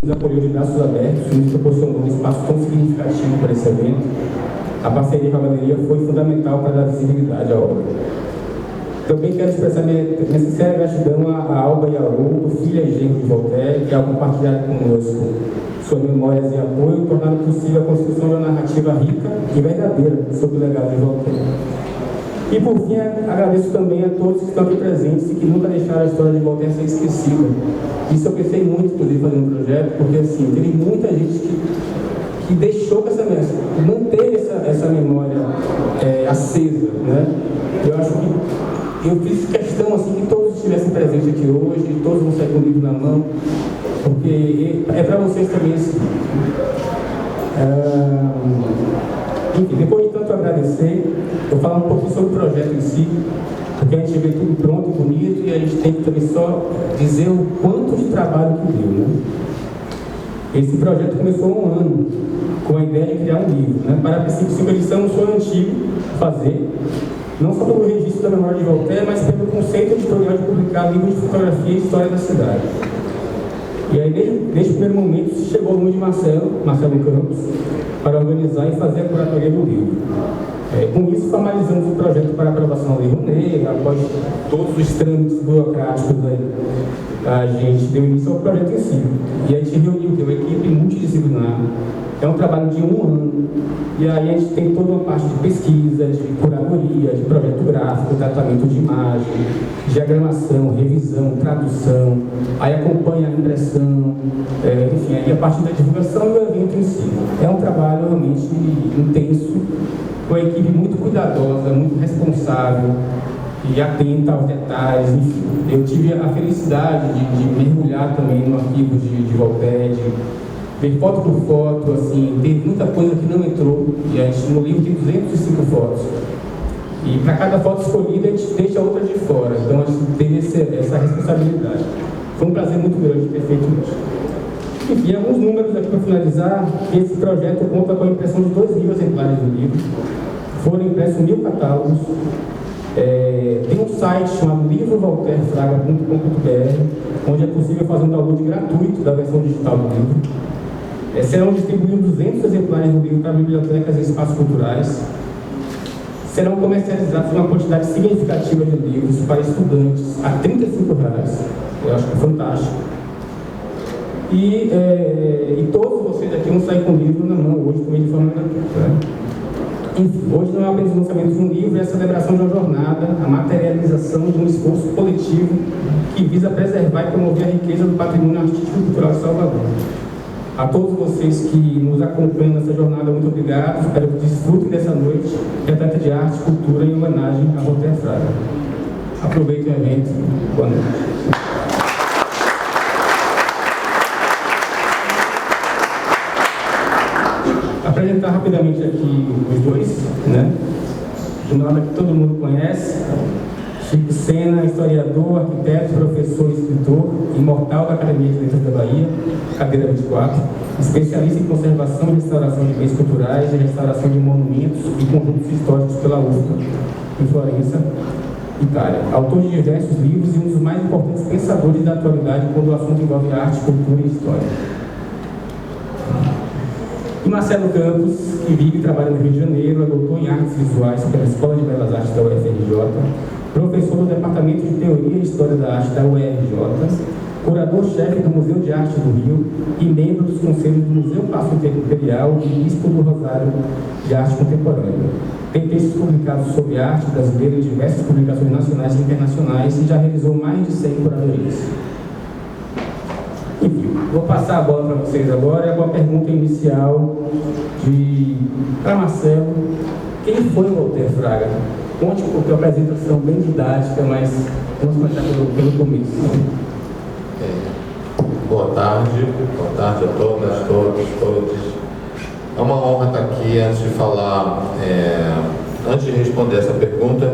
nos apoiou de braços abertos e nos proporcionou um espaço tão significativo para esse evento. A parceria com a galeria foi fundamental para dar visibilidade à obra. Também quero expressar minha sincera gratidão a Alba e a Haroldo, filha e genro de Voltaire, que ao compartilhar conosco suas memórias e apoio, tornaram possível a construção de uma narrativa rica e verdadeira sobre o legado de Voltaire. E por fim, agradeço também a todos que estão aqui presentes e que nunca deixaram a história de Voltaire ser esquecida. Isso eu pensei muito, inclusive, fazendo o projeto, porque assim, teve muita gente que deixou com essa mensagem, manteve essa memória acesa, né? Eu acho que eu fiz questão assim, que todos estivessem presentes aqui hoje, que todos vão sair com o livro na mão, porque é para vocês também assim. Enfim, depois de tanto agradecer, eu vou falar um pouco sobre o projeto em si, porque a gente vê tudo pronto e bonito e a gente tem que também só dizer o quanto de trabalho que deu, né? Esse projeto começou há 1 ano, com a ideia de criar um livro, né? Para a princípio, 5 edição é um sonho antigo fazer, não só pelo registro da memória de Voltaire, mas pelo conceito editorial de publicar livros de fotografia e história da cidade. E aí, desde o primeiro momento, se chegou ao nome de Marcelo Campos, para organizar e fazer a curadoria do livro. Com isso, formalizamos o projeto para aprovação da Lei Rouanet. Após todos os trâmites burocráticos, a gente deu início ao projeto em si. E a gente reuniu uma equipe multidisciplinar. É um trabalho de 1 ano. E aí a gente tem toda uma parte de pesquisa, de curadoria, de projeto gráfico, tratamento de imagem, diagramação, revisão, tradução. Aí acompanha a impressão, enfim, aí a parte da divulgação e o evento em si. É um trabalho realmente intenso, com a equipe muito cuidadosa, muito responsável e atenta aos detalhes. Enfim, eu tive a felicidade de mergulhar também no arquivo de Voltaire, de ver foto por foto, assim, teve muita coisa que não entrou, e a gente no livro tem 205 fotos. E para cada foto escolhida a gente deixa outra de fora, então a gente teve essa responsabilidade. Foi um prazer muito grande ter feito isso. Enfim, alguns números aqui para finalizar. Esse projeto conta com a impressão de 2.000 exemplares do livro. Foram impressos 1.000 catálogos. Tem um site chamado livrovoltairefraga.com.br, onde é possível fazer um download gratuito da versão digital do livro. Serão distribuídos 200 exemplares do livro para bibliotecas e espaços culturais. Serão comercializados uma quantidade significativa de livros para estudantes a R$ 35. Eu acho que é fantástico. E todos vocês aqui vão sair com o livro na mão hoje, também de forma gratuita. Né? Enfim, hoje não é apenas o lançamento de um livro, é a celebração de uma jornada, a materialização de um esforço coletivo que visa preservar e promover a riqueza do patrimônio artístico e cultural de Salvador. A todos vocês que nos acompanham nessa jornada, muito obrigado. Espero que desfrutem dessa noite repleta de arte, cultura e homenagem a Voltaire Fraga. Aproveitem o evento. Boa noite. Apresentar rapidamente aqui os dois, né? De um lado que todo mundo conhece, Chico Sena, historiador, arquiteto, professor e escritor, imortal da Academia de Letras da Bahia, cadeira 24, especialista em conservação e restauração de bens culturais e restauração de monumentos e conjuntos históricos pela UFBA, em Florença, Itália. Autor de diversos livros e um dos mais importantes pensadores da atualidade quando o assunto envolve arte, cultura e história. E Marcelo Campos, que vive e trabalha no Rio de Janeiro, é doutor em artes visuais pela Escola de Belas Artes da UFRJ, professor do Departamento de Teoria e História da Arte da UFRJ, curador-chefe do Museu de Arte do Rio e membro dos conselhos do Museu Paço Imperial e Bispo do Rosário de Arte Contemporânea. Tem textos publicados sobre arte brasileira em diversas publicações nacionais e internacionais e já realizou mais de 100 curadorias. Enfim, vou passar a bola para vocês agora com a pergunta inicial para Marcelo. Quem foi Voltaire Fraga? Conte um pouco, a apresentação bem didática, mas vamos começar pelo começo. Boa tarde a todas, todos. É uma honra estar aqui. Antes de falar, antes de responder essa pergunta,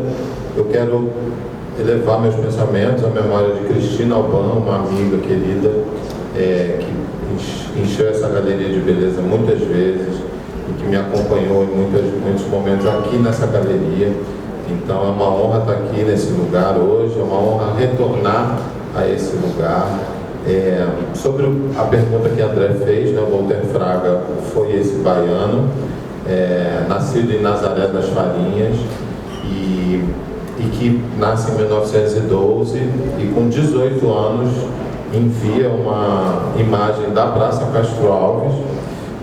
eu quero elevar meus pensamentos à memória de Cristina Alban, uma amiga querida, que encheu essa galeria de beleza muitas vezes e que me acompanhou em muitos momentos aqui nessa galeria. Então é uma honra estar aqui nesse lugar hoje, é uma honra retornar a esse lugar Sobre a pergunta que André fez, né, o Walter Fraga foi esse baiano, nascido em Nazaré das Farinhas, e que nasce em 1912 e com 18 anos envia uma imagem da Praça Castro Alves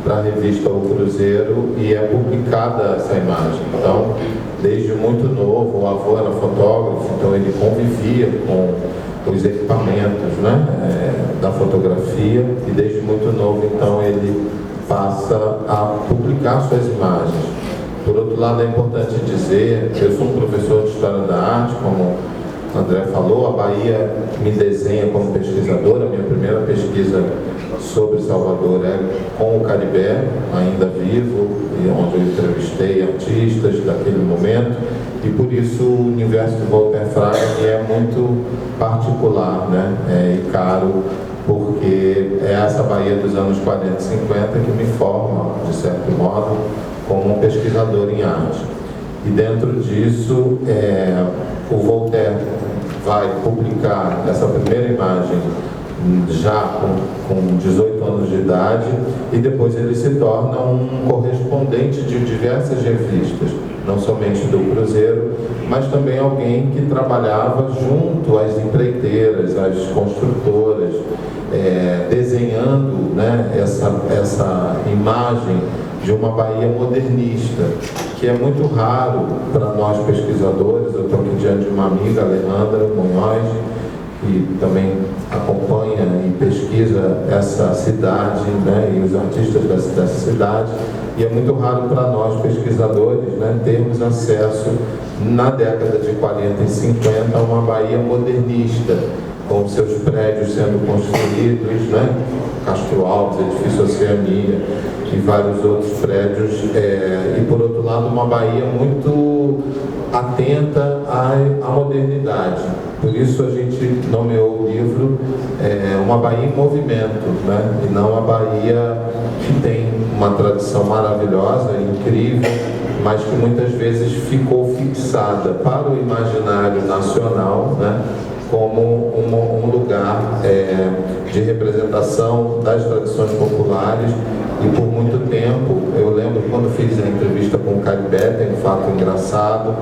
para a revista O Cruzeiro e é publicada essa imagem. Então, desde muito novo, o avô era fotógrafo, então ele convivia com os equipamentos, né, da fotografia, e desde muito novo, então, ele passa a publicar suas imagens. Por outro lado, é importante dizer que eu sou um professor de História da Arte, como o André falou, a Bahia me desenha como pesquisadora. A minha primeira pesquisa sobre Salvador é com o Caribé, ainda vivo, e onde eu entrevistei artistas daquele momento, e por isso o universo de Walter Fraga é muito particular, né, e caro, porque é essa Bahia dos anos 40 e 50 que me forma, de certo modo, como um pesquisador em arte. E dentro disso, o Walter vai publicar essa primeira imagem já com 18 anos de idade, e depois ele se torna um correspondente de diversas revistas, não somente do Cruzeiro, mas também alguém que trabalhava junto às empreiteiras, às construtoras, desenhando, né, essa imagem de uma Bahia modernista, que é muito raro para nós pesquisadores. Eu estou aqui diante de uma amiga, Alejandra Munhoz, que também acompanha e pesquisa essa cidade, né, e os artistas dessa cidade, e é muito raro para nós pesquisadores, né, termos acesso na década de 40 e 50 a uma Bahia modernista, com seus prédios sendo construídos, né, Castro Alves, Edifício Oceania e vários outros prédios, e por outro lado uma Bahia muito atenta à modernidade. Por isso a gente nomeou o livro Uma Bahia em Movimento, né? E não a Bahia que tem uma tradição maravilhosa, incrível, mas que muitas vezes ficou fixada para o imaginário nacional, né, como um lugar de representação das tradições populares. E por muito tempo, eu lembro quando fiz a entrevista com o Caribé, tem um fato engraçado,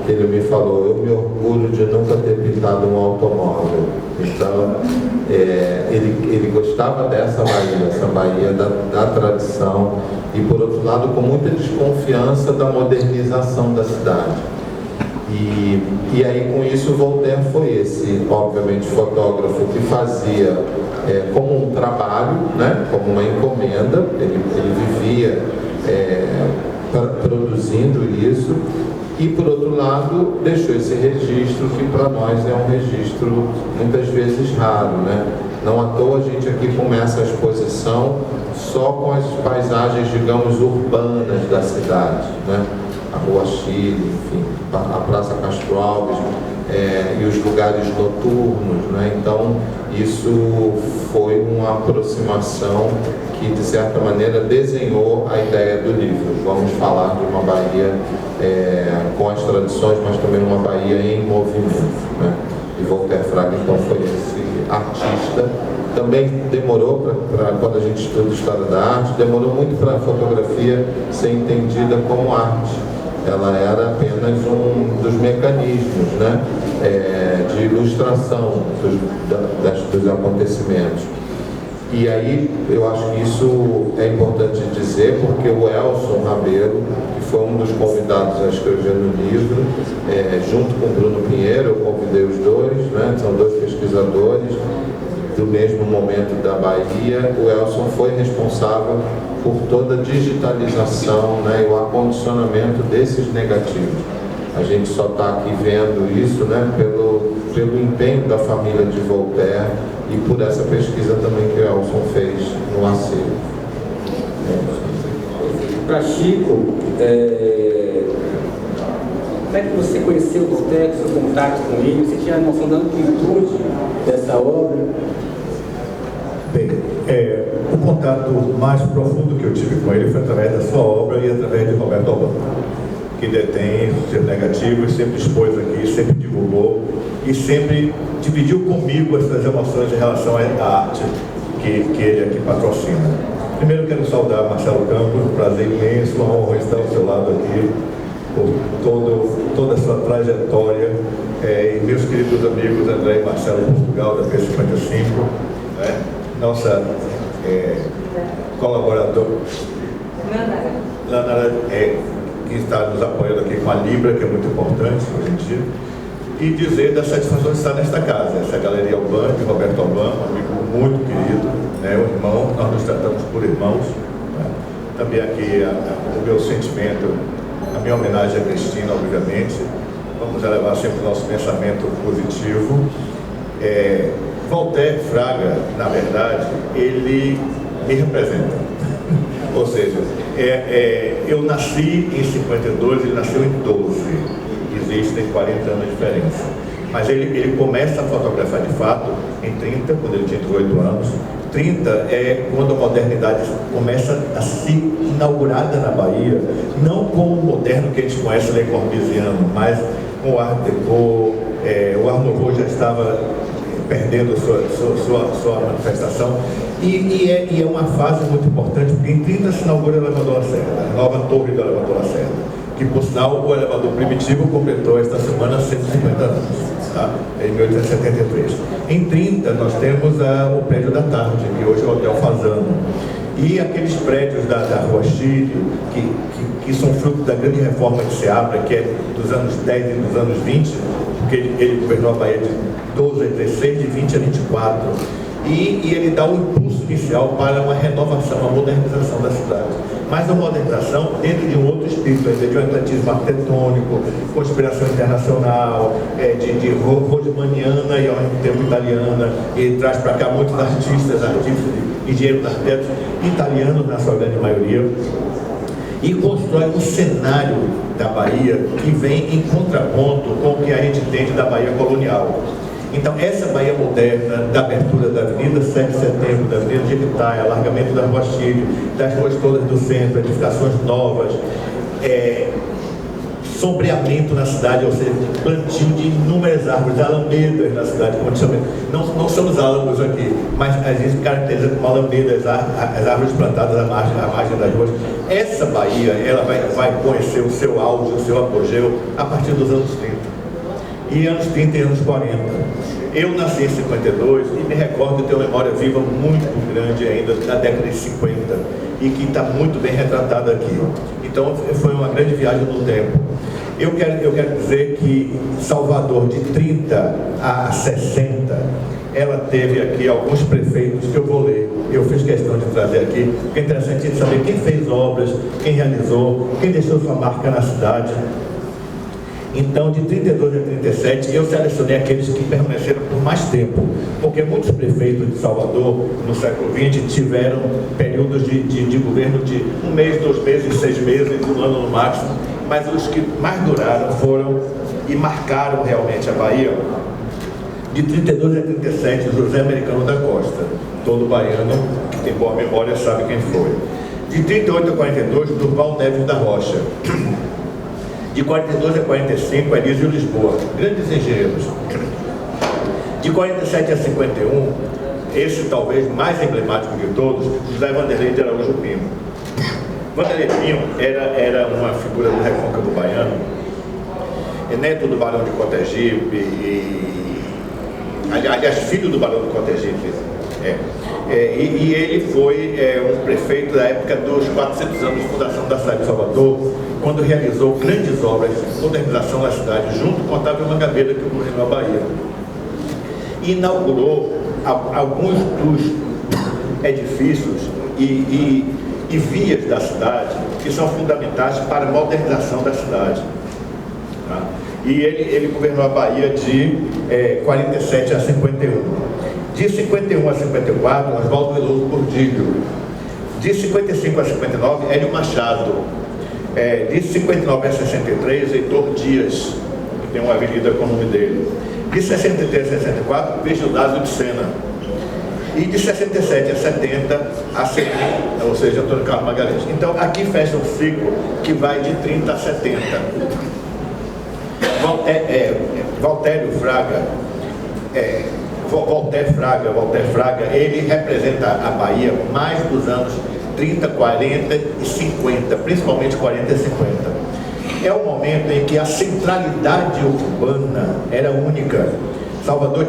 que ele me falou: eu me orgulho de nunca ter pintado um automóvel. Então, ele gostava dessa Bahia, essa Bahia da tradição, e por outro lado com muita desconfiança da modernização da cidade. E aí com isso Voltaire foi esse, obviamente, fotógrafo que fazia como um trabalho, né, como uma encomenda. Ele vivia produzindo isso, e por outro lado deixou esse registro que para nós é um registro muitas vezes raro, né? Não à toa a gente aqui começa a exposição só com as paisagens, digamos, urbanas da cidade, né? A Rua Chile, enfim, a Praça Castro Alves, e os lugares noturnos, né? Então, isso foi uma aproximação que, de certa maneira, desenhou a ideia do livro. Vamos falar de uma Bahia com as tradições, mas também uma Bahia em movimento, né? E Walter Fraga, então, foi esse artista. Também demorou, quando a gente estuda História da Arte, demorou muito para a fotografia ser entendida como arte. Ela era apenas um dos mecanismos, né, de ilustração dos acontecimentos. E aí eu acho que isso é importante dizer, porque o Elson Rabeiro, que foi um dos convidados a escrever no livro, junto com o Bruno Pinheiro, eu convidei os dois, né, são dois pesquisadores do mesmo momento da Bahia. O Elson foi responsável por toda a digitalização, né, e o acondicionamento desses negativos. A gente só está aqui vendo isso, né, pelo empenho da família de Voltaire e por essa pesquisa também que o Elson fez no acervo. Para Chico, como é que você conheceu o Voltaire, seu contato com ele? Você tinha a noção da amplitude dessa obra? Bem, o contato mais profundo que eu tive com ele foi através da sua obra e através de Roberto Albano, que detém seus negativos, sempre expôs aqui, sempre divulgou e sempre dividiu comigo as suas emoções em relação à arte que ele aqui patrocina. Primeiro quero saudar Marcelo Campos, um prazer imenso, uma honra estar ao seu lado aqui, por toda a sua trajetória, e meus queridos amigos André e Marcelo Portugal, da P55, né? Nossa colaboradora, Lanara, que está nos apoiando aqui com a Libra, que é muito importante hoje em dia, e dizer da satisfação de estar nesta casa, essa Galeria Albani, de Roberto Albani, um amigo muito querido, né, um irmão, nós nos tratamos por irmãos, né? Também aqui o meu sentimento, a minha homenagem a Cristina, obviamente, vamos elevar sempre o nosso pensamento positivo. Walter Fraga, na verdade, ele me representa, ou seja, eu nasci em 52, ele nasceu em 12, existem 40 anos de diferença, mas ele começa a fotografar de fato em 30, quando ele tinha 18 anos. 30 é quando a modernidade começa a se inaugurada na Bahia, não com o moderno que a gente conhece, Le Corbusiano, mas com o Art Deco. O Art Nouveau já estava perdendo sua manifestação, e é uma fase muito importante, porque em 30 se inaugura o elevador Lacerda, a nova torre do elevador Lacerda, que por sinal o elevador primitivo completou esta semana 150 anos, tá? Em 1873. Em 30 nós temos o prédio da Tarde, que hoje é o Hotel Fazano, e aqueles prédios da Rua Chile, que são fruto da grande reforma de Seabra, que é dos anos 10 e dos anos 20, porque ele governou a Bahia de 12 a 16, de 20 a 24, e ele dá um impulso inicial para uma renovação, uma modernização da cidade, mas uma modernização dentro de um outro espírito, de um atletismo arquitetônico, conspiração internacional, de rodmaniana e ao mesmo tempo italiana. Ele traz para cá muitos artistas, engenheiros, arquitetos italianos na sua grande maioria, e constrói um cenário da Bahia que vem em contraponto com o que a gente entende da Bahia colonial. Então, essa Bahia moderna, da abertura da Avenida 7 de Setembro, da Avenida Jequitaia, alargamento da Rua Chile, das ruas todas do centro, edificações novas, sombreamento na cidade, ou seja, plantio de inúmeras árvores, alamedas na cidade, como chama. Não somos álamos aqui, mas a gente caracteriza como alamedas, as árvores plantadas à margem das ruas. Essa Bahia, ela vai conhecer o seu auge, o seu apogeu, a partir dos anos 30. E anos 30 e anos 40. Eu nasci em 52 e me recordo de ter uma memória viva muito grande ainda da década de 50 e que está muito bem retratada aqui. Então foi uma grande viagem no tempo. Eu quero dizer que Salvador, de 30 a 60, ela teve aqui alguns prefeitos que eu vou ler. Eu fiz questão de trazer aqui, porque é interessante saber quem fez obras, quem realizou, quem deixou sua marca na cidade. Então, de 32 a 37, eu selecionei aqueles que permaneceram por mais tempo, porque muitos prefeitos de Salvador, no século XX, tiveram períodos de governo de 1 mês, 2 meses, 6 meses, 1 ano no máximo, mas os que mais duraram foram e marcaram realmente a Bahia. De 32 a 37, José Americano da Costa, todo baiano que tem boa memória sabe quem foi. De 38 a 42, Durval Neves da Rocha. De 42 a 45, Elísio Lisboa, grandes engenheiros. De 47 a 51, esse talvez mais emblemático de todos, José Vanderlei de Araújo Pinho. Vanderlei Pinho era uma figura do recôncavo baiano, neto do Barão de Cotegipe, aliás, filho do Barão de Cotegipe. E ele foi um prefeito da época dos 400 anos de fundação da cidade de Salvador, quando realizou grandes obras de modernização da cidade, junto com Otávio Mangabeira, que governou a Bahia. E inaugurou alguns dos edifícios e vias da cidade que são fundamentais para a modernização da cidade. Tá? E ele governou a Bahia de 47 a 51. De 51 a 54, Oswaldo Veloso Gordilho. De 55 a 59, Hélio Machado. De 59 a 63, Heitor Dias, que tem uma avenida com o nome dele. De 63 a 64, Vigildásio de Sena. E de 67 a 70, a CEMIG, ou seja, Antônio Carlos Magalhães. Então, aqui fecha um ciclo que vai de 30 a 70. Walter Fraga, ele representa a Bahia mais dos anos 30, 40 e 50, principalmente 40 e 50. É o momento em que a centralidade urbana era única. Salvador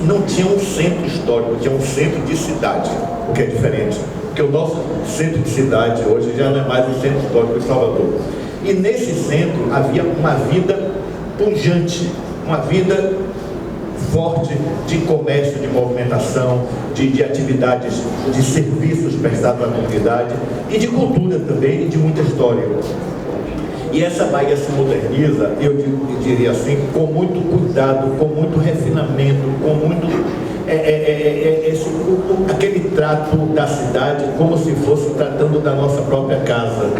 não tinha um centro histórico, tinha um centro de cidade, o que é diferente. Porque o nosso centro de cidade hoje já não é mais o centro histórico de Salvador. E nesse centro havia uma vida pujante, uma vida forte de comércio, de movimentação, de atividades, de serviços prestados à comunidade e de cultura também e de muita história. E essa Bahia se moderniza, eu diria assim, com muito cuidado, com muito refinamento, com muito aquele trato da cidade como se fosse tratando da nossa própria casa.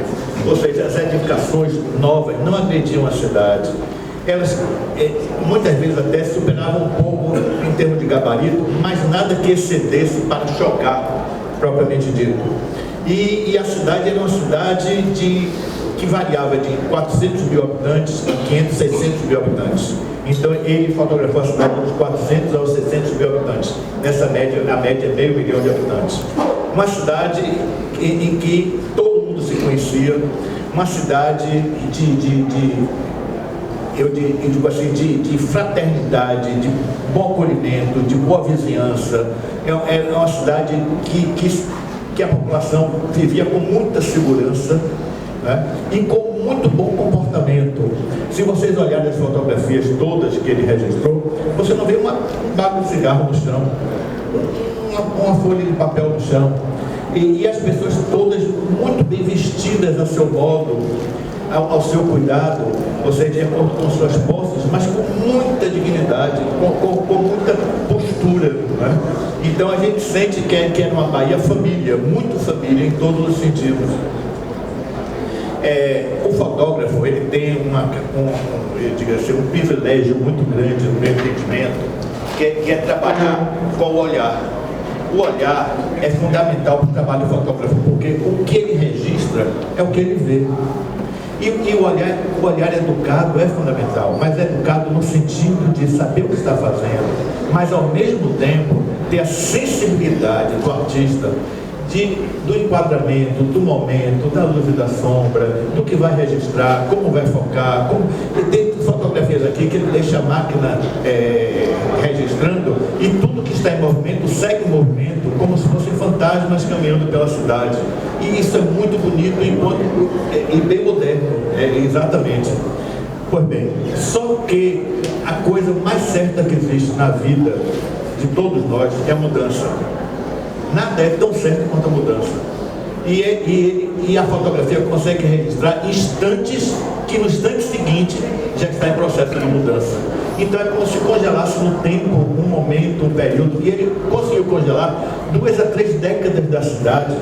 Ou seja, as edificações novas não agrediam a cidade. Elas muitas vezes até superavam um pouco em termos de gabarito, mas nada que excedesse para chocar, propriamente dito. E a cidade era uma cidade que variava de 400 mil habitantes a 500, 600 mil habitantes. Então ele fotografou a cidade dos 400 aos 600 mil habitantes. Nessa média, na média, meio milhão de habitantes. Uma cidade em que todo mundo se conhecia, uma cidade de fraternidade, de bom acolhimento, de boa vizinhança. É uma cidade que a população vivia com muita segurança, né? E com muito bom comportamento. Se vocês olharem as fotografias todas que ele registrou, você não vê um baco de cigarro no chão, uma folha de papel no chão. E as pessoas todas muito bem vestidas a seu modo, ao seu cuidado, ou seja, de acordo com suas posses, mas com muita dignidade, com muita postura, né? Então a gente sente que é uma Bahia família, muito família em todos os sentidos. O fotógrafo, ele tem um privilégio muito grande no meu entendimento, que é trabalhar com o olhar. O olhar é fundamental para o trabalho do fotógrafo, porque o que ele registra é o que ele vê. E o olhar educado é fundamental, mas é educado no sentido de saber o que está fazendo, mas ao mesmo tempo ter a sensibilidade do artista do enquadramento, do momento, da luz e da sombra, do que vai registrar, como vai focar. E tem fotografias aqui que ele deixa a máquina registrando e tudo que está em movimento segue o movimento como se fossem fantasmas caminhando pela cidade. E isso é muito bonito e bem moderno, exatamente. Pois bem, só que a coisa mais certa que existe na vida de todos nós é a mudança. Nada é tão certo quanto a mudança. E a fotografia consegue registrar instantes que no instante seguinte já está em processo de mudança. Então é como se congelasse no tempo, um momento, um período. E ele conseguiu congelar 2 a 3 décadas da cidade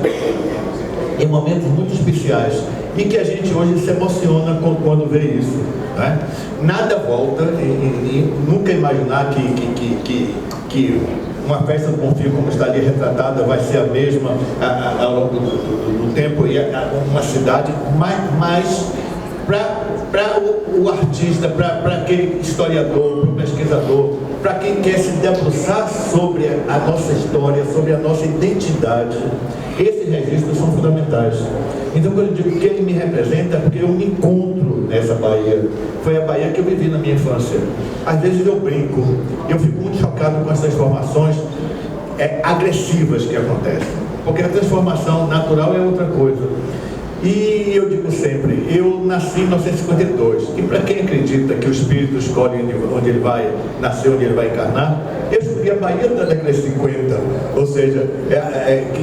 em momentos muito especiais. E que a gente hoje se emociona quando vê isso, né? Nada volta e nunca imaginar que uma festa do Bonfim, como está ali retratada, vai ser a mesma ao longo do tempo, e uma cidade mais para o artista, para aquele historiador, para o pesquisador, para quem quer se debruçar sobre a nossa história, sobre a nossa identidade. Esses registros são fundamentais. Então, quando eu digo que ele me representa, é porque eu me encontro nessa Bahia. Foi a Bahia que eu vivi na minha infância. Às vezes eu brinco, eu fico muito chocado com as transformações agressivas que acontecem. Porque a transformação natural é outra coisa. E eu digo sempre, eu nasci em 1952, e para quem acredita que o espírito escolhe onde ele vai nascer, onde ele vai encarnar, eu escolhi a Bahia da década de 50, ou seja,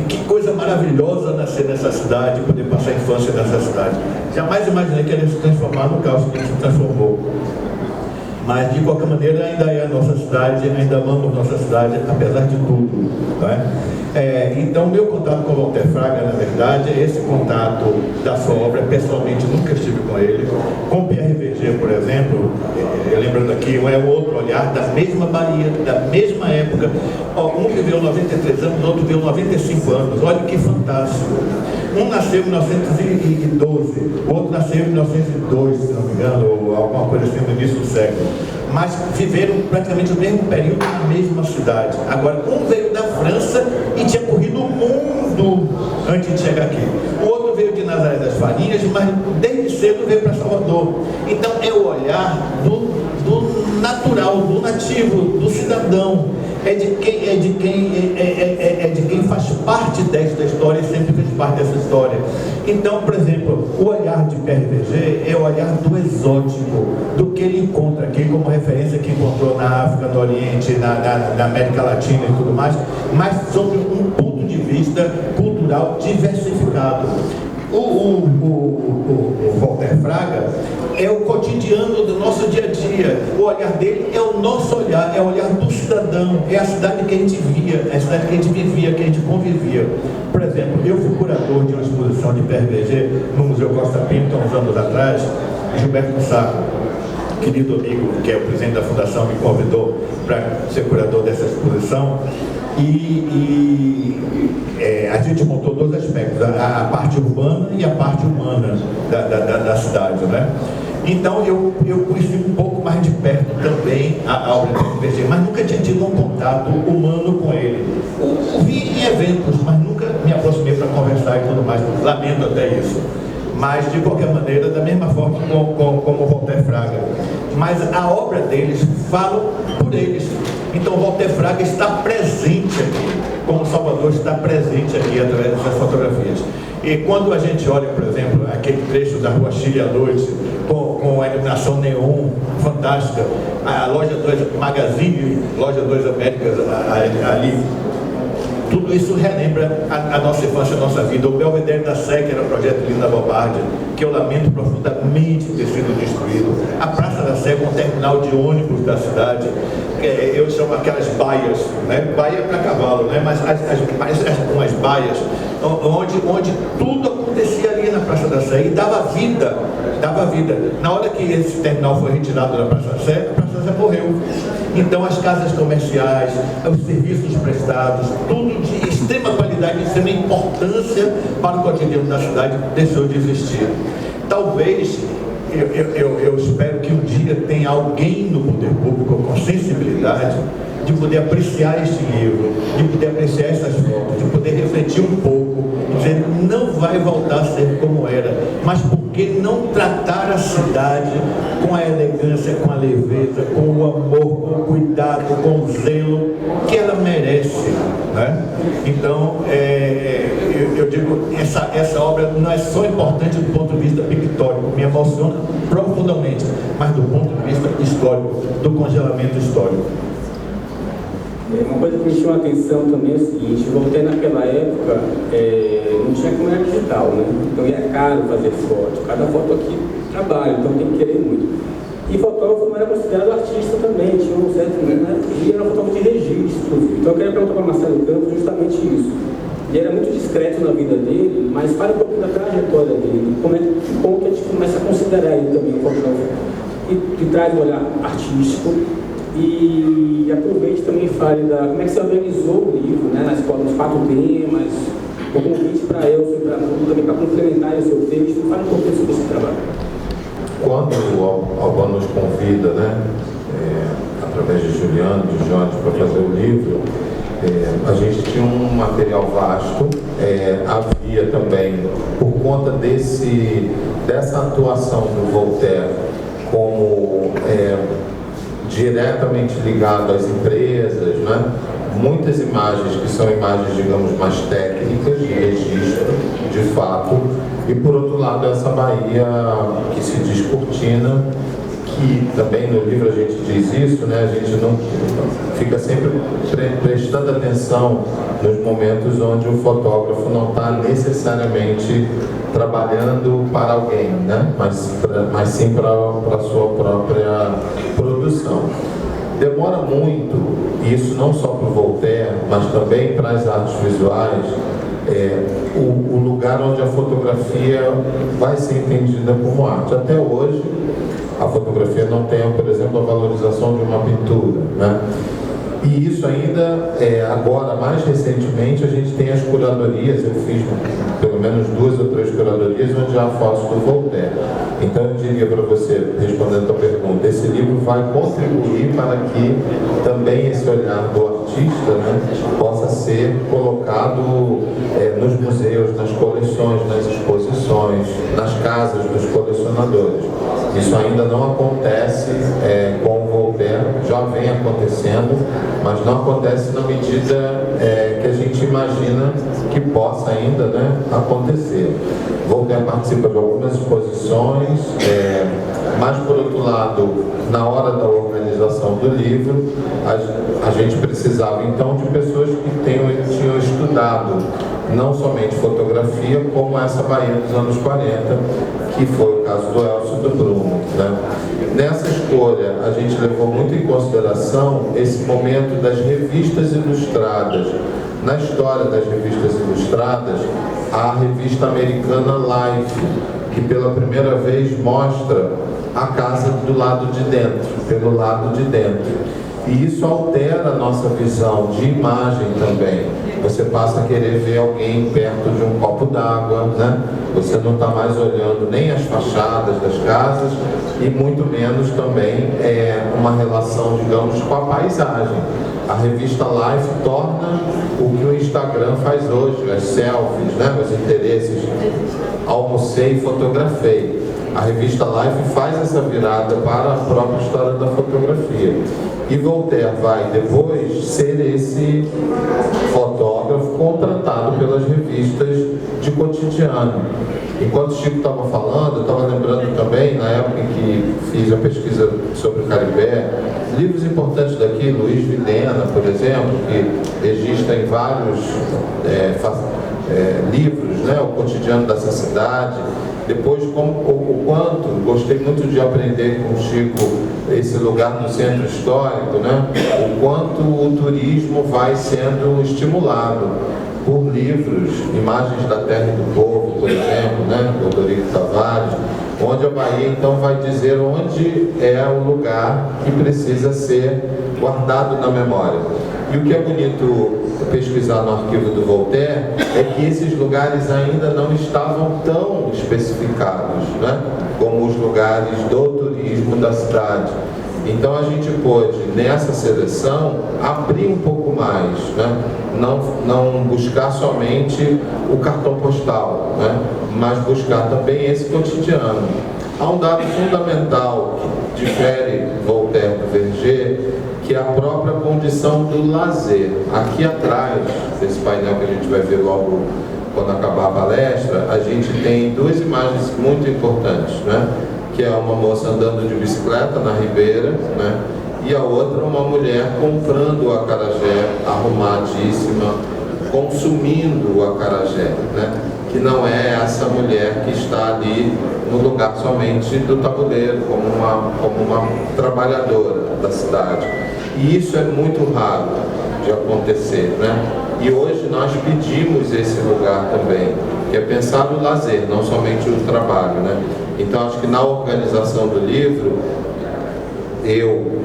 que coisa maravilhosa nascer nessa cidade, poder passar a infância nessa cidade. Jamais imaginei que ele ia se transformar no caos que ele se transformou. Mas, de qualquer maneira, ainda é a nossa cidade, ainda amamos nossa cidade, apesar de tudo. Não é? Então, meu contato com o Walter Fraga, na verdade, é esse contato da sua obra. Pessoalmente, nunca estive com ele. Com o Pierre Verger, por exemplo, eu lembro lembrando aqui, um é o outro olhar da mesma Bahia, da mesma época. Um viveu 93 anos, o outro viveu 95 anos. Olha que fantástico. Um nasceu em 1912, o outro nasceu em 1902, se não me engano, ou alguma coisa assim no início do século. Mas viveram praticamente o mesmo período na mesma cidade. Agora, um veio da França e tinha corrido o mundo antes de chegar aqui. O outro veio de Nazaré das Farinhas, mas desde cedo veio para Salvador. Então, é o olhar do natural, do nativo, do cidadão. É de quem faz parte desta história e sempre fez parte dessa história. Então, por exemplo, o olhar de PRVG é o olhar do exótico, do que ele encontra aqui como referência que encontrou na África, no Oriente, na América Latina e tudo mais, mas sobre um ponto de vista cultural diversificado. O Walter Fraga é o cotidiano do nosso dia a dia. O olhar dele é o nosso olhar, é o olhar do cidadão, é a cidade que a gente via, é a cidade que a gente vivia, que a gente convivia. Por exemplo, eu fui curador de uma exposição de PRVG no Museu Costa Pinto, há uns anos atrás. Gilberto Sá, querido amigo, que é o presidente da fundação, me convidou para ser curador dessa exposição. A gente montou dois aspectos, a parte urbana e a parte humana da cidade, né? Então eu conheci um pouco mais de perto também a obra do PRVG, mas nunca tinha tido um contato humano com ele. Vi em eventos, mas nunca me aproximei para conversar e tudo mais. Lamento até isso. Mas, de qualquer maneira, da mesma forma como Walter Fraga. Mas a obra deles fala por eles. Então, Walter Fraga está presente aqui, como Salvador está presente aqui através dessas fotografias. E quando a gente olha, por exemplo, aquele trecho da Rua Chile à noite, com a iluminação neon fantástica, a Loja 2 Magazine, Loja 2 Américas ali, tudo isso relembra a nossa infância, a nossa vida. O Belvedere da Sé, que era o projeto Linda Bobardi, que eu lamento profundamente ter sido destruído. A Praça da Sé, com o terminal de ônibus da cidade, eu chamo aquelas baias, né? Baia para cavalo, né? Mas umas baias, onde tudo acontecia ali na Praça da Sé e dava vida. Na hora que esse terminal foi retirado da Praça da Sé, a Praça da Sé morreu. Então as casas comerciais, os serviços prestados, tudo de extrema qualidade, de extrema importância para o cotidiano da cidade, deixou de existir. Talvez, eu espero que um dia tenha alguém no poder público com sensibilidade de poder apreciar este livro, de poder apreciar essas fotos, de poder refletir um pouco, dizer, não vai voltar a ser como era, mas por que não tratar a cidade com a elegância, com a leveza, com o amor, com o cuidado, com o zelo que ela merece, né? Então, eu digo, essa obra não é só importante do ponto de vista pictórico, me emociona profundamente, mas do ponto de vista histórico, do congelamento histórico. Uma coisa que me chamou a atenção também é o seguinte: Voltaire naquela época não tinha câmera digital, né? Então era caro fazer foto. Cada foto aqui trabalha, então tem que querer muito. E fotógrafo não era considerado artista também, tinha um certo, né? E era fotógrafo de registro. Então eu queria perguntar para Marcelo Campos justamente isso. Ele era muito discreto na vida dele, mas fala um pouco da trajetória dele, como que a gente começa a considerar ele também um fotógrafo que traz um olhar artístico. E aproveite também e fale como é que você organizou o livro, né, nas 4 temas, o convite para Elcio e para Nuno também para complementar o seu texto. Fale um pouco sobre esse trabalho. Quando o Alban nos convida, né, através de Juliano, de Jones, para fazer o livro, a gente tinha um material vasto, havia também, por conta dessa atuação do Voltaire como diretamente ligado às empresas, né? Muitas imagens que são imagens, digamos, mais técnicas, de registro, de fato, e por outro lado essa Bahia que se diz cortina, que também no livro a gente diz isso, né? A gente não fica sempre prestando atenção nos momentos onde o fotógrafo não está necessariamente trabalhando para alguém, né? Mas sim para a sua própria produção. Demora muito, e isso não só para o Voltaire, mas também para as artes visuais, o lugar onde a fotografia vai ser entendida como arte. Até hoje, a fotografia não tem, por exemplo, a valorização de uma pintura, né? E isso ainda, agora, mais recentemente, a gente tem as curadorias. Eu fiz pelo menos 2 ou 3 curadorias onde há fotos do Voltaire. Então eu diria para você, respondendo a tua pergunta, esse livro vai contribuir para que também esse olhar do artista, né, possa ser colocado nos museus, nas coleções, nas exposições, nas casas dos colecionadores. Isso ainda não acontece com o Voltaire, já vem acontecendo, mas não acontece na medida que a gente imagina que possa ainda, né, acontecer. Voltaire participa de algumas exposições, mas por outro lado, na hora da organização do livro, a gente precisava então de pessoas que tinham estudado não somente fotografia, como essa Bahia dos anos 40, que foi o caso do Elcio e do Bruno, né? Nessa escolha, a gente levou muito em consideração esse momento das revistas ilustradas. Na história das revistas ilustradas, a revista americana Life, que pela primeira vez mostra a casa do lado de dentro, pelo lado de dentro. E isso altera a nossa visão de imagem também. Você passa a querer ver alguém perto de um copo d'água, né? Você não está mais olhando nem as fachadas das casas e muito menos também uma relação, digamos, com a paisagem. A revista Life torna o que o Instagram faz hoje, as selfies, né? Os interesses. Almocei e fotografei. A revista Life faz essa virada para a própria história da fotografia. E Voltaire vai depois ser esse fotógrafo contratado pelas revistas de cotidiano. Enquanto o Chico estava falando, eu estava lembrando também, na época em que fiz a pesquisa sobre o Caribé, livros importantes daqui, Luiz Vilhena, por exemplo, que registra em vários livros, né, o cotidiano dessa cidade. Depois, o quanto, gostei muito de aprender com o Chico, esse lugar no centro histórico, né? O quanto o turismo vai sendo estimulado por livros, Imagens da Terra e do Povo, por exemplo, né? Do Dorico Tavares, onde a Bahia então vai dizer onde é o lugar que precisa ser guardado na memória. E o que é bonito pesquisar no arquivo do Voltaire é que esses lugares ainda não estavam tão especificados, né, como os lugares do turismo da cidade. Então a gente pôde, nessa seleção, abrir um pouco mais, né, não buscar somente o cartão postal, né, mas buscar também esse cotidiano. Há um dado fundamental que difere Voltaire do Verger, que é a própria condição do lazer. Aqui atrás desse painel que a gente vai ver logo quando acabar a palestra, a gente tem 2 imagens muito importantes, né? Que é uma moça andando de bicicleta na ribeira, né? E a outra uma mulher comprando o acarajé, arrumadíssima, consumindo o acarajé, né? Que não é essa mulher que está ali no lugar somente do tabuleiro, como uma trabalhadora da cidade. E isso é muito raro de acontecer, né? E hoje nós pedimos esse lugar também, que é pensar no lazer, não somente o trabalho, né? Então acho que na organização do livro, eu,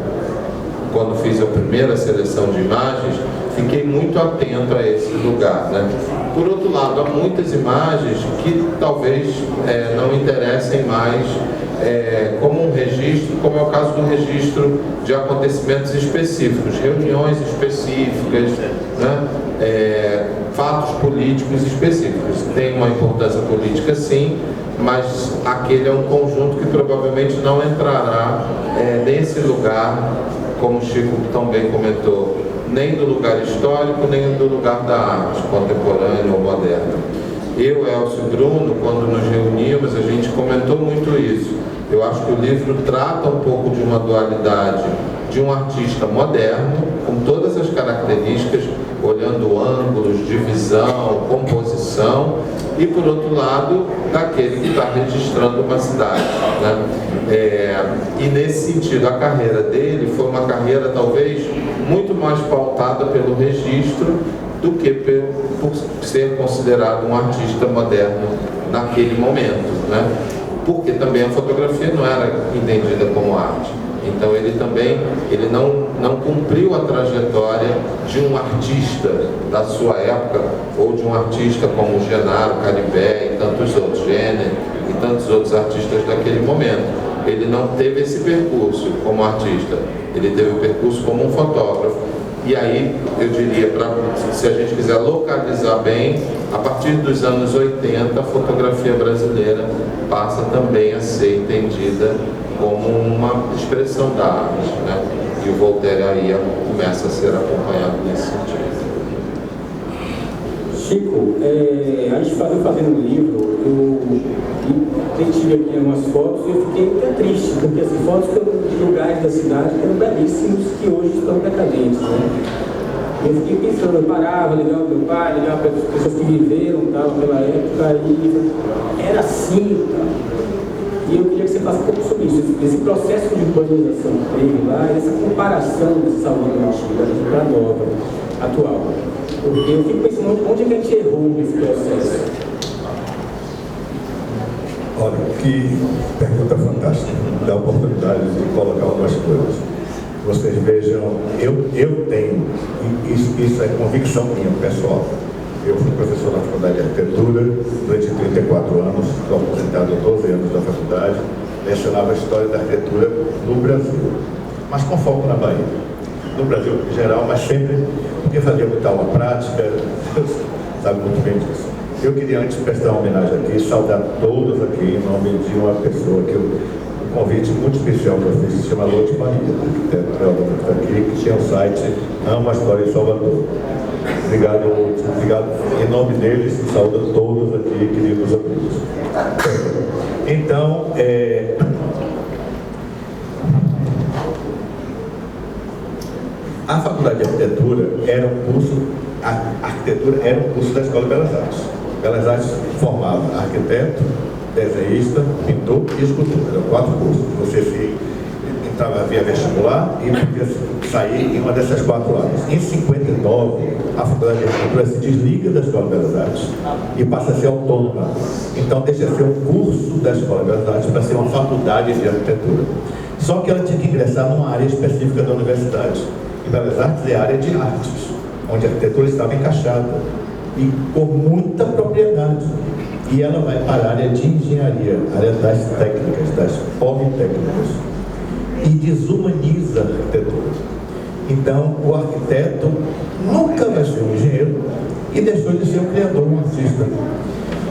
quando fiz a primeira seleção de imagens, fiquei muito atento a esse lugar, né? Por outro lado, há muitas imagens que talvez não interessem mais como um registro, como é o caso do registro de acontecimentos específicos, reuniões específicas, né? Fatos políticos específicos. Tem uma importância política, sim, mas aquele é um conjunto que provavelmente não entrará nesse lugar, como o Chico também comentou, nem do lugar histórico, nem do lugar da arte contemporânea ou moderna. Eu, Elcio e Bruno, quando nos reunimos, a gente comentou muito isso. Eu acho que o livro trata um pouco de uma dualidade de um artista moderno, com todas as características, olhando ângulos, divisão, composição, e por outro lado, daquele que está registrando uma cidade, né? E nesse sentido, a carreira dele foi uma carreira talvez muito mais pautada pelo registro do que por ser considerado um artista moderno naquele momento, né? Porque também a fotografia não era entendida como arte. Então ele não cumpriu a trajetória de um artista da sua época, ou de um artista como Genaro, Caribé e tantos outros, Jenner e tantos outros artistas daquele momento. Ele não teve esse percurso como artista, ele teve o percurso como um fotógrafo. E aí, eu diria, se a gente quiser localizar bem, a partir dos anos 80, a fotografia brasileira passa também a ser entendida como uma expressão da arte, né? E o Voltaire aí começa a ser acompanhado nesse sentido. Chico, a gente fazendo um livro, eu tive aqui algumas fotos e eu fiquei até triste, porque as fotos de lugares da cidade que eram belíssimos, que hoje estão decadentes, né? Eu fiquei pensando, eu parava, ligava meu pai, ligava para as pessoas que viveram tal, naquela época, e era assim, tal. E eu queria que você falasse um pouco sobre isso, esse processo de urbanização que teve lá, essa comparação dessa Salvador antiga para a nova, atual. Porque eu fico pensando, onde é que a gente errou nesse processo? Olha, que pergunta fantástica, dá a oportunidade de colocar algumas coisas. Vocês vejam, eu tenho, isso é convicção minha, pessoal. Eu fui professor na Faculdade de Arquitetura durante 34 anos, estou aposentado há 12 anos da faculdade, lecionava a história da arquitetura no Brasil, mas com foco na Bahia. No Brasil em geral, mas sempre, porque fazia muita aula prática, Deus sabe muito bem disso. Eu queria antes prestar uma homenagem aqui, saudar todos aqui em nome de uma pessoa que um convite muito especial que eu fiz, que se chama Lourdes Maria, arquiteto que está aqui, que tinha o site Amo a História de Salvador. Obrigado, obrigado. Em nome deles, saúdo todos aqui, queridos amigos. Então, a Faculdade de Arquitetura era um curso, a arquitetura era um curso da Escola de Belas Artes. Belas Artes formava arquiteto, desenhista, pintor e escultor. Eram 4 cursos. Você entrava via vestibular e podia sair em uma dessas 4 áreas. Em 59, a Faculdade de Arquitetura se desliga da Escola de Belas Artes e passa a ser autônoma. Então deixa de ser um curso da Escola de Belas Artes para ser uma faculdade de arquitetura. Só que ela tinha que ingressar numa área específica da universidade. E Belas Artes é a área de artes, onde a arquitetura estava encaixada e com muita propriedade. E ela vai para a área de engenharia, a área das técnicas, das politécnicas, e desumaniza a arquitetura. Então, o arquiteto nunca vai ser um engenheiro e deixou de ser um criador, um artista.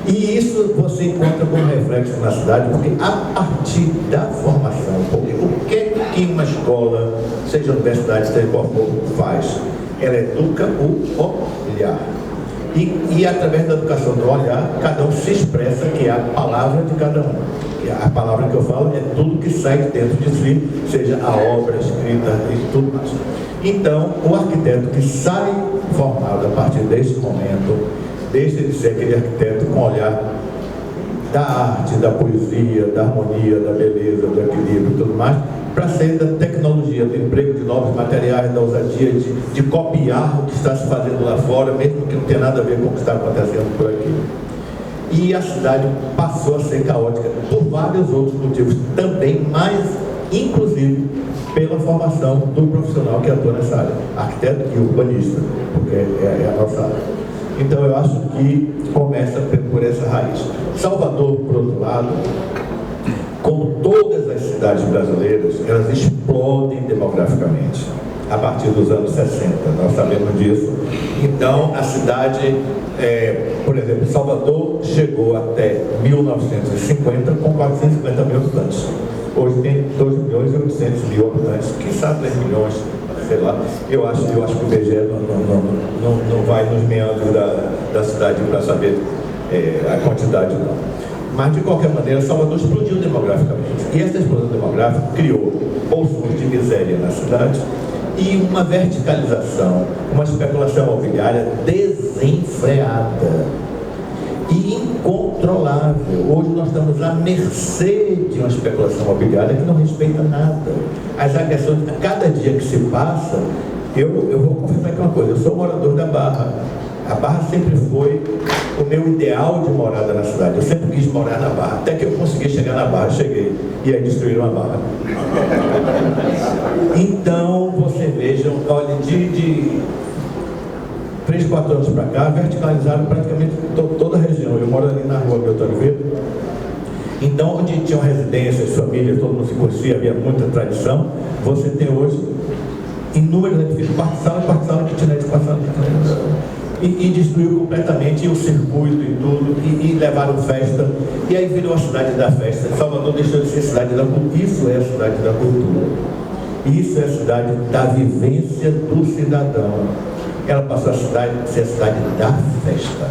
E isso você encontra como reflexo na cidade, porque a partir da formação, porque o que uma escola, seja universidade, seja qual for, faz? Ela educa o olhar. E através da educação do olhar, cada um se expressa, que é a palavra de cada um. E a palavra que eu falo é tudo que sai de dentro de si, seja a obra, a escrita e tudo mais. Então, o arquiteto que sai formado a partir desse momento, deixa de ser aquele arquiteto com olhar da arte, da poesia, da harmonia, da beleza, do equilíbrio e tudo mais, para ser da tecnologia, do emprego de novos materiais, da ousadia de copiar o que está se fazendo lá fora, mesmo que não tenha nada a ver com o que está acontecendo por aqui. E a cidade passou a ser caótica por vários outros motivos também, mas inclusive pela formação do profissional que atua nessa área, arquiteto e urbanista, porque é a nossa área. Então eu acho que começa por essa raiz. Salvador, por outro lado, como todas as cidades brasileiras, elas explodem demograficamente a partir dos anos 60, nós sabemos disso. Então a cidade, por exemplo, Salvador chegou até 1950 com 450 mil habitantes. Hoje tem 2 milhões e 800 mil habitantes, quiçá 3 milhões, sei lá. Eu acho que o IBGE não vai nos meandros da cidade para saber a quantidade, não. Mas, de qualquer maneira, Salvador explodiu demograficamente. E essa explosão demográfica criou bolsões de miséria na cidade e uma verticalização, uma especulação imobiliária desenfreada e incontrolável. Hoje nós estamos à mercê de uma especulação imobiliária que não respeita nada. As agressões, cada dia que se passa, eu vou confessar aqui uma coisa, eu sou morador da Barra. A Barra sempre foi o meu ideal de morada na cidade. Eu sempre quis morar na Barra, até que eu consegui chegar na Barra, cheguei, e aí destruíram a Barra. Então, vocês vejam, olha, de 3, 4 anos para cá, verticalizaram praticamente toda a região. Eu moro ali na rua Milton Oliveira. Então, onde tinham residências, famílias, todo mundo se conhecia, havia muita tradição. Você tem hoje inúmeros edifícios, quarto-sala, kitnet, quarto-sala, kitnet. E destruiu completamente o circuito e tudo, e levaram festa, e aí virou a cidade da festa. Salvador deixou de ser cidade da cultura. Isso é a cidade da cultura, isso é a cidade da vivência do cidadão. Ela passou a ser a cidade da festa,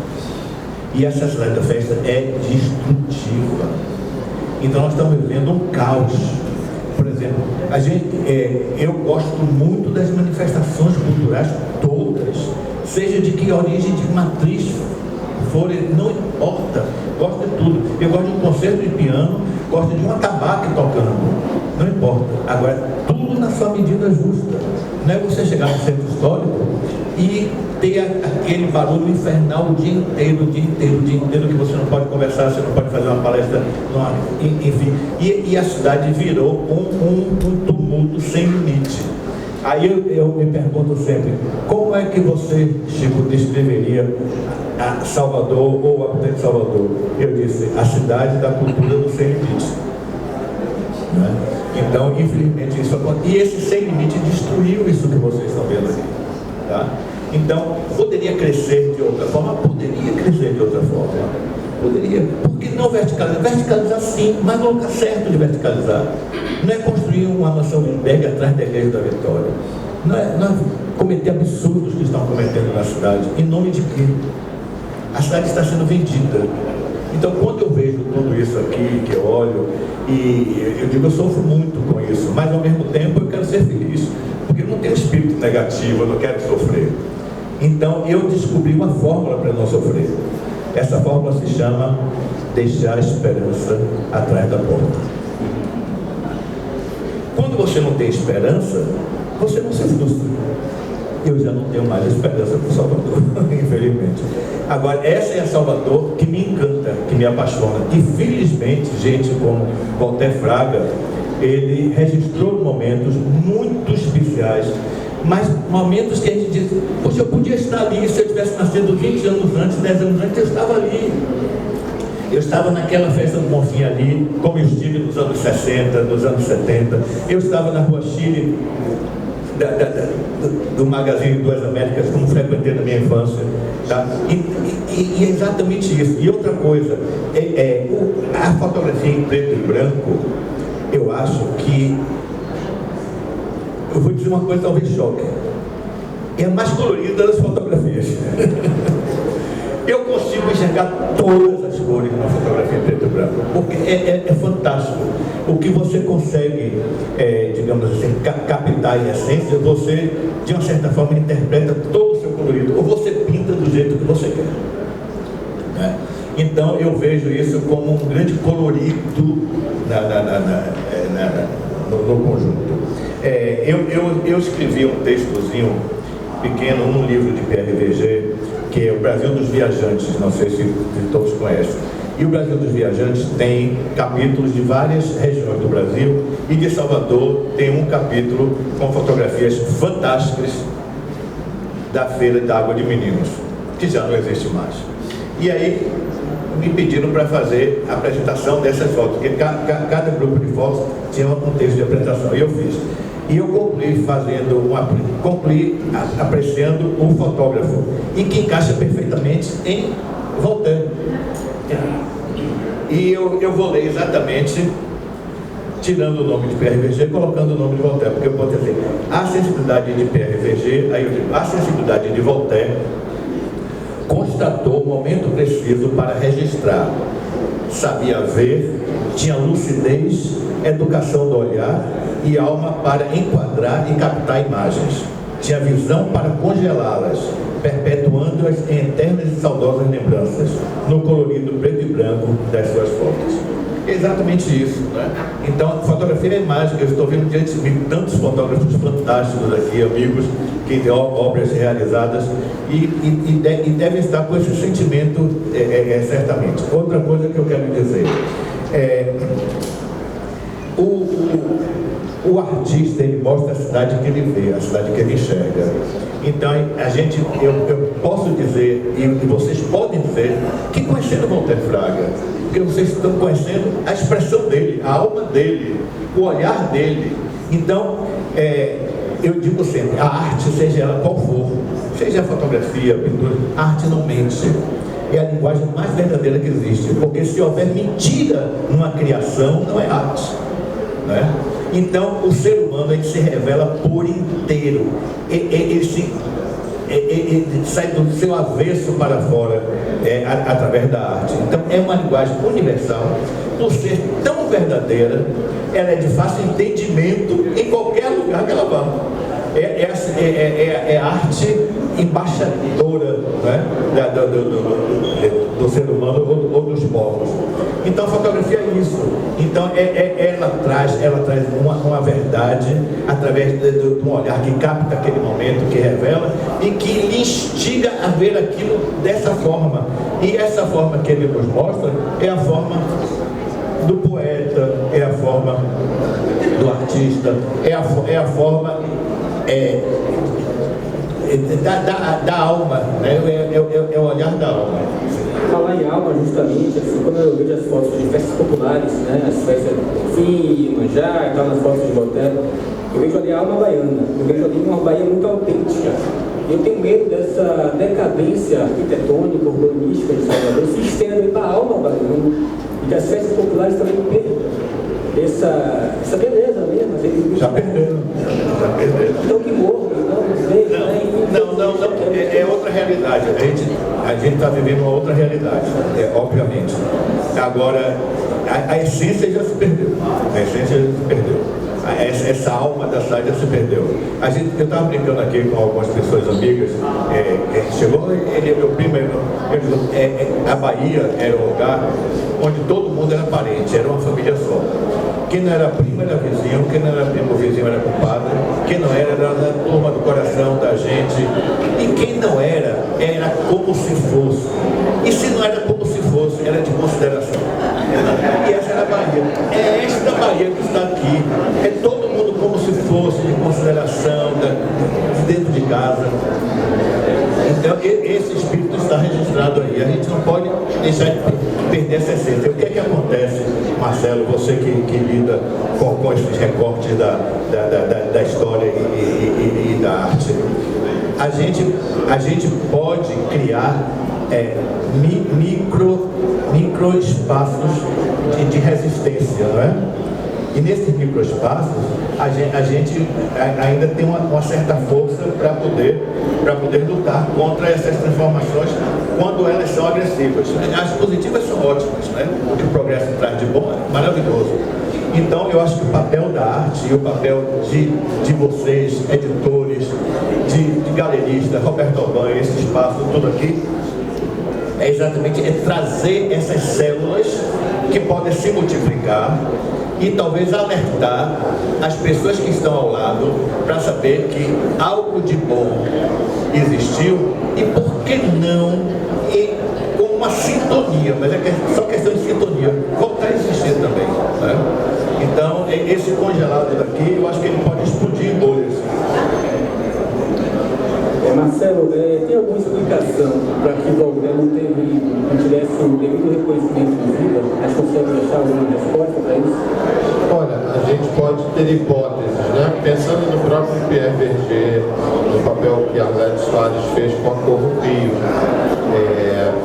e essa cidade da festa é destrutiva. Então nós estamos vivendo um caos. Por exemplo, eu gosto muito das manifestações culturais todas, seja de que origem, de matriz forem, não importa, gosto de tudo. Eu gosto de um concerto de piano, gosto de um atabaque tocando, não importa. Agora, tudo na sua medida justa. Não é você chegar no centro histórico e ter aquele barulho infernal o dia inteiro, que você não pode conversar, você não pode fazer uma palestra, enfim. E a cidade virou um tumulto sem limite. Aí eu me pergunto sempre, como é que você, Chico, descreveria a Salvador ou o habitante de Salvador? Eu disse, a cidade da cultura do sem limite. Né? Então, infelizmente, isso acontece. E esse sem limite destruiu isso que vocês estão vendo aqui. Tá? Então, poderia crescer de outra forma? Poderia crescer de outra forma. Poderia. Por que não verticalizar? Verticalizar sim, mas no lugar certo de verticalizar. Não é construir uma mansão de Lindbergh atrás da Igreja da Vitória. Não é cometer absurdos que estão cometendo na cidade. Em nome de quê? A cidade está sendo vendida. Então, quando eu vejo tudo isso aqui, que eu olho, e eu digo, eu sofro muito com isso, mas ao mesmo tempo eu quero ser feliz, porque eu não tenho espírito negativo, eu não quero sofrer. Então, eu descobri uma fórmula para não sofrer. Essa fórmula se chama deixar a esperança atrás da porta. Quando você não tem esperança, você não se frustra. Eu já não tenho mais esperança por Salvador, infelizmente. Agora, essa é a Salvador que me encanta, que me apaixona. E felizmente, gente como Walter Fraga, ele registrou momentos muito especiais, mas momentos que a gente diz, poxa, eu podia estar ali, se eu tivesse nascido 20 anos antes, 10 anos antes, eu estava ali. Eu estava naquela festa do Bonfim ali, como eu estive nos anos 60, nos anos 70. Eu estava na Rua Chile, do Magazine Duas Américas, como frequentei na minha infância. Tá? E é exatamente isso. E outra coisa, a fotografia em preto e branco, eu acho que, eu vou dizer uma coisa talvez choque, é a mais colorida das fotografias. Eu consigo enxergar todas as cores numa fotografia em preto e branco, porque é fantástico. O que você consegue, digamos assim, captar em essência, você, de uma certa forma, interpreta todo o seu colorido, ou você pinta do jeito que você quer. Né? Então, eu vejo isso como um grande colorido no conjunto. Eu escrevi um textozinho pequeno num livro de Pierre Verger, que é o Brasil dos Viajantes, não sei se todos conhecem. E o Brasil dos Viajantes tem capítulos de várias regiões do Brasil, e de Salvador tem um capítulo com fotografias fantásticas da Feira da Água de Meninos, que já não existe mais. E aí me pediram para fazer a apresentação dessas fotos, porque cada grupo de fotos tinha um texto de apresentação, e eu fiz. E eu concluí apreciando o fotógrafo, e que encaixa perfeitamente em Voltaire. E eu vou ler exatamente, tirando o nome de Pierre Verger, colocando o nome de Voltaire, porque eu posso dizer, a sensibilidade de Pierre Verger, aí eu digo, a sensibilidade de Voltaire constatou o momento preciso para registrar, sabia ver, tinha lucidez, educação do olhar e alma para enquadrar e captar imagens. Tinha visão para congelá-las, perpetuando-as em eternas e saudosas lembranças, no colorido preto e branco das suas fotos. exatamente isso, né? Então, fotografia é mágica. Eu estou vendo diante de tantos fotógrafos fantásticos aqui, amigos, que têm obras realizadas e devem estar com esse sentimento, certamente. Outra coisa que eu quero dizer o artista, ele mostra a cidade que ele vê, a cidade que ele enxerga. Então, eu posso dizer, e vocês podem dizer, que conhecendo Walter Fraga, porque vocês estão conhecendo a expressão dele, a alma dele, o olhar dele. Então, eu digo sempre, a arte, seja ela qual for, seja a fotografia, a pintura, a arte não mente. É a linguagem mais verdadeira que existe, porque se houver mentira numa criação, não é arte, né? Então, o ser humano, ele se revela por inteiro, ele sai do seu avesso para fora, através da arte. Então, é uma linguagem universal, por ser tão verdadeira, ela é de fácil entendimento em qualquer lugar que ela vá. É a arte embaixadora, né, do ser humano ou dos povos. Então a fotografia é isso. Então ela traz uma verdade através de um olhar que capta aquele momento, que revela e que lhe instiga a ver aquilo dessa forma. E essa forma que ele nos mostra é a forma do poeta, é a forma do artista, é a forma da alma, né? É o olhar da alma. Falar em alma, justamente, assim, quando eu vejo as fotos de festas populares, né, as festas de Iemanjá e tal, nas fotos de Boteco, eu vejo ali a alma baiana, eu vejo ali uma Bahia muito autêntica. Eu tenho medo dessa decadência arquitetônica, urbanística de Salvador se estenda para a alma baiana e que as festas populares também percam essa beleza mesmo. Já perderam. Então que morro, não sei. Não, é outra realidade. A gente está vivendo uma outra realidade, obviamente. Agora, a essência já se perdeu. Essa alma da cidade já se perdeu. Eu estava brincando aqui com algumas pessoas amigas, chegou meu primo, a Bahia era um lugar onde todo mundo era parente, era uma família só. Quem não era primo era vizinho, quem não era primo vizinho era compadre, quem não era da turma do coração da gente, e quem não era como se fosse. E se não era como se fosse, era de consideração. E essa era a Bahia. É esta Bahia que está aqui. É todo mundo como se fosse, de consideração, dentro de casa. Então, esse espírito está registrado aí. A gente não pode deixar de perder essa essência. O que é que acontece, Marcelo, você que lida com esses recortes da história e da arte? A gente pode criar micro espaços de resistência, não é? E nesses microespaços, a gente ainda tem uma certa força para poder lutar contra essas transformações quando elas são agressivas. As positivas são ótimas, né? O que o progresso traz de bom é maravilhoso. Então, eu acho que o papel da arte e o papel de vocês, editores, de galeristas, Roberto Alban, esse espaço, tudo aqui, é exatamente trazer essas células que podem se multiplicar e talvez alertar as pessoas que estão ao lado para saber que algo de bom existiu e por que não, com uma sintonia, mas é só questão de sintonia, voltar a existir também, né? Então, esse congelado daqui, eu acho que ele pode explodir em bolhas. Marcelo, tem alguma explicação para que Walter não tivesse o devido reconhecimento de vida? Mas consegue achar alguma resposta para isso? Olha, a gente pode ter hipóteses, né? Pensando no próprio Pierre Berger, no papel que Arlete Soares fez com a Cor do Rio.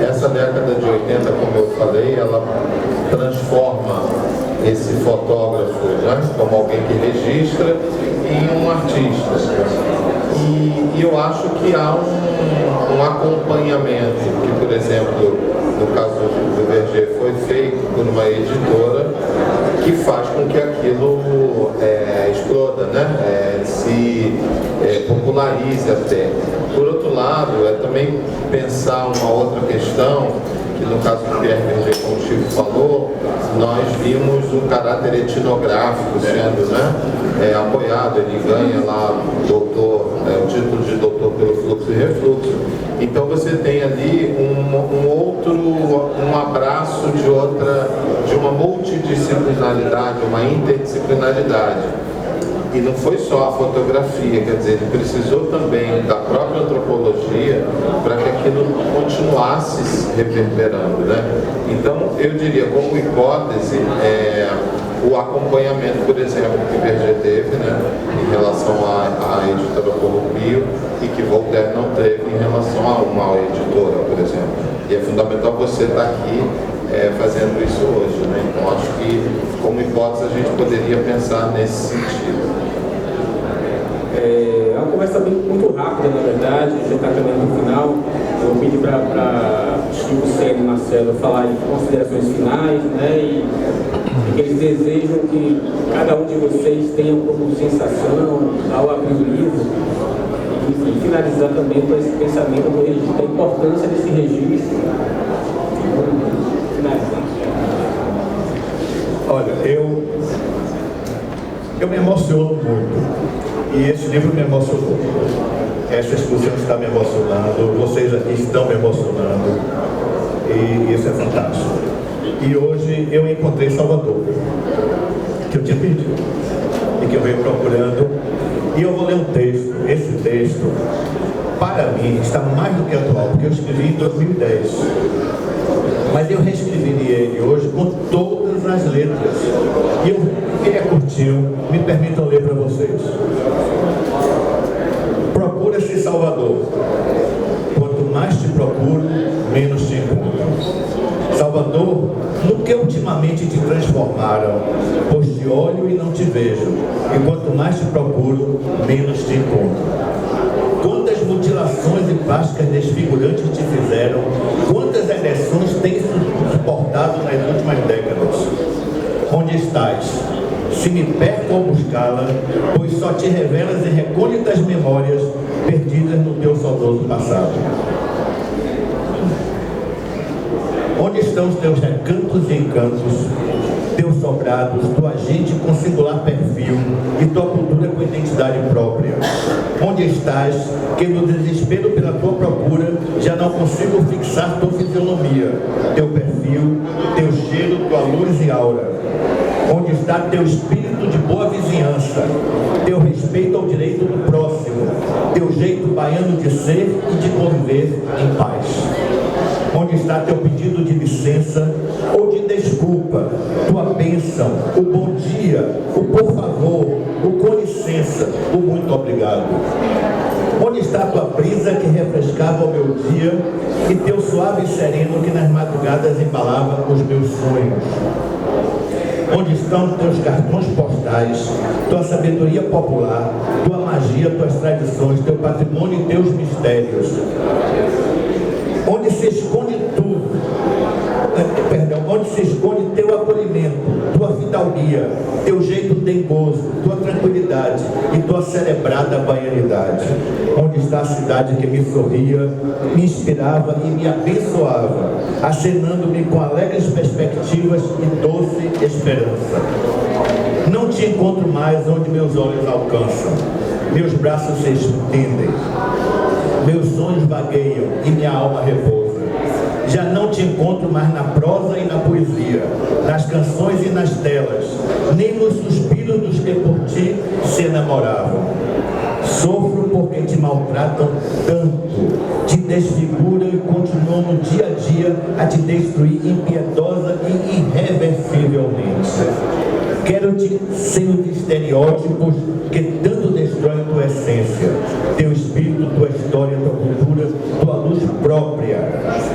Essa década de 80, como eu falei, ela transforma esse fotógrafo, né, como alguém que registra, em um artista. E eu acho que há um acompanhamento, que, por exemplo, no caso do Berger, foi feito por uma editora que faz com que aquilo exploda, né? Se popularize até. Por outro lado, é também pensar uma outra questão, e no caso do PRG, como o Chico falou, nós vimos um caráter etnográfico sendo, né, apoiado. Ele ganha lá o título de doutor pelo fluxo e refluxo. Então você tem ali um abraço de uma multidisciplinaridade, uma interdisciplinaridade. E não foi só a fotografia, quer dizer, ele precisou também da própria antropologia para que aquilo continuasse reverberando, né? Então, eu diria, como hipótese, o acompanhamento, por exemplo, que Berger teve, né, em relação à editora Corrupio, e que Voltaire não teve em relação a uma editora, por exemplo. E é fundamental você estar aqui fazendo isso hoje, né? Então, acho que, como hipótese, a gente poderia pensar nesse sentido. É uma conversa muito rápida, na verdade, a gente está caminhando no final. Eu vou pedir para Chico, Célio e Marcelo falarem considerações finais, né, e que eles desejam que cada um de vocês tenha como sensação ao abrir o livro, e finalizar também com esse pensamento do registro, da importância desse registro. Olha, eu me emociono muito. E esse livro me emocionou. Essa exposição está me emocionando, vocês aqui estão me emocionando. E isso é fantástico. E hoje eu encontrei Salvador, que eu tinha perdido e que eu venho procurando. E eu vou ler um texto. Esse texto, para mim, está mais do que atual, porque eu escrevi em 2010. Mas eu reescreveria ele hoje com todas as letras. E ele é curtinho, me permitam ler para vocês. Procura-se Salvador. Quanto mais te procuro, menos te encontro. Salvador, no que ultimamente te transformaram, pois te olho e não te vejo. E quanto mais te procuro, menos te encontro. Quantas mutilações e plásticas desfigurantes te fizeram, quantas agressões tens suportado nas últimas décadas? Onde estás? Se me perco ao buscá-la, pois só te revelas em recônditas memórias perdidas no teu saudoso passado. Onde estão os teus recantos e encantos, teus sobrados, tua gente com singular perfil e tua cultura com identidade própria? Onde estás, que no desespero pela tua procura já não consigo fixar tua fisionomia, teu perfil, teu cheiro, tua luz e aura? Onde está teu espírito de boa vizinhança, teu respeito ao direito do próximo, teu jeito baiano de ser e de conviver em paz? Onde está teu pedido de licença ou de desculpa, tua bênção, o bom dia, o por favor, o com licença, o muito obrigado? Onde está tua brisa que refrescava o meu dia e teu suave sereno que nas madrugadas embalava os meus sonhos? Onde estão teus cartões postais, tua sabedoria popular, tua magia, tuas tradições, teu patrimônio e teus mistérios? Onde se esconde onde se esconde teu acolhimento, tua fidalguia, teu jeito dengoso, tua tranquilidade e tua celebrada baianidade? Onde está a cidade que me sorria, me inspirava e me abençoava, acenando-me com alegres perspectivas e doce esperança? Não te encontro mais onde meus olhos alcançam, meus braços se estendem, meus sonhos vagueiam e minha alma repousa. Já não te encontro mais na prosa e na poesia, nas canções e nas telas, nem nos suspiros dos que por ti se enamoravam. Sofro porque te maltratam tanto, te desfiguram e continuam no dia a dia a te destruir impiedosa e irreversivelmente. Quero-te sem os estereótipos que tanto destroem tua essência, teu espírito, tua história, tua cultura, tua luz própria.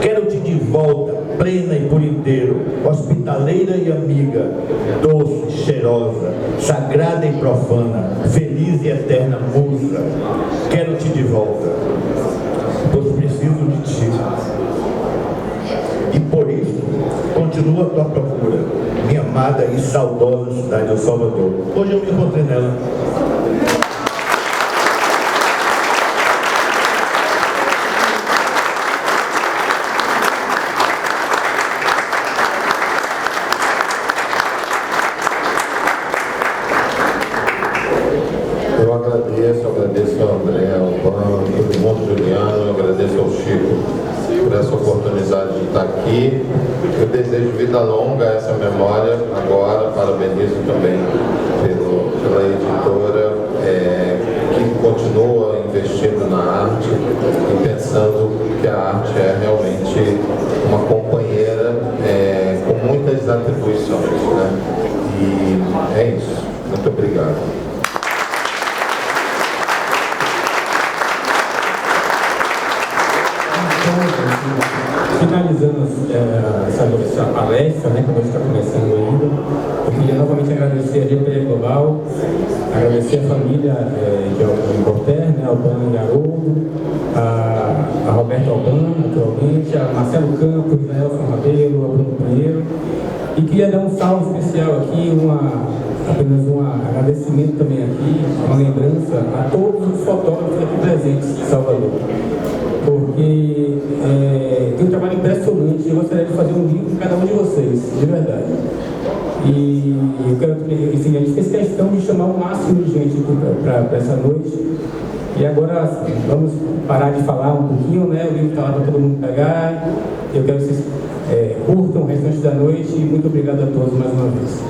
Quero-te de volta, plena e por inteiro, hospitaleira e amiga, doce, cheirosa, sagrada e profana, feliz e eterna musa. Quero-te de volta, pois preciso de ti. E por isso, continua a tua procura, minha amada e saudosa cidade de Salvador. Hoje eu me encontrei nela. E eu desejo vida longa a essa memória. Agora parabenizo também pela editora que continua investindo na arte e pensando que a arte é realmente uma companheira com muitas atribuições, né? E é isso. Muito obrigado. Finalizando essa palestra, né, que a gente está começando ainda, eu queria novamente agradecer a GPE Global, agradecer a família de Voltaire, né, Albano e Haroldo, a Roberto Albano, naturalmente, a Marcelo Campos, a Elson Rabelo, a Bruno Pinheiro, e queria dar um salve especial aqui, apenas um agradecimento também aqui, uma lembrança a todos os fotógrafos aqui presentes de Salvador, porque tem um trabalho impressionante. Eu gostaria de fazer um livro com cada um de vocês, de verdade. E eu quero, assim, a gente fez questão de chamar o máximo de gente para essa noite. E agora vamos parar de falar um pouquinho, né? O livro está lá para todo mundo pegar. Eu quero que vocês curtam o restante da noite e muito obrigado a todos mais uma vez.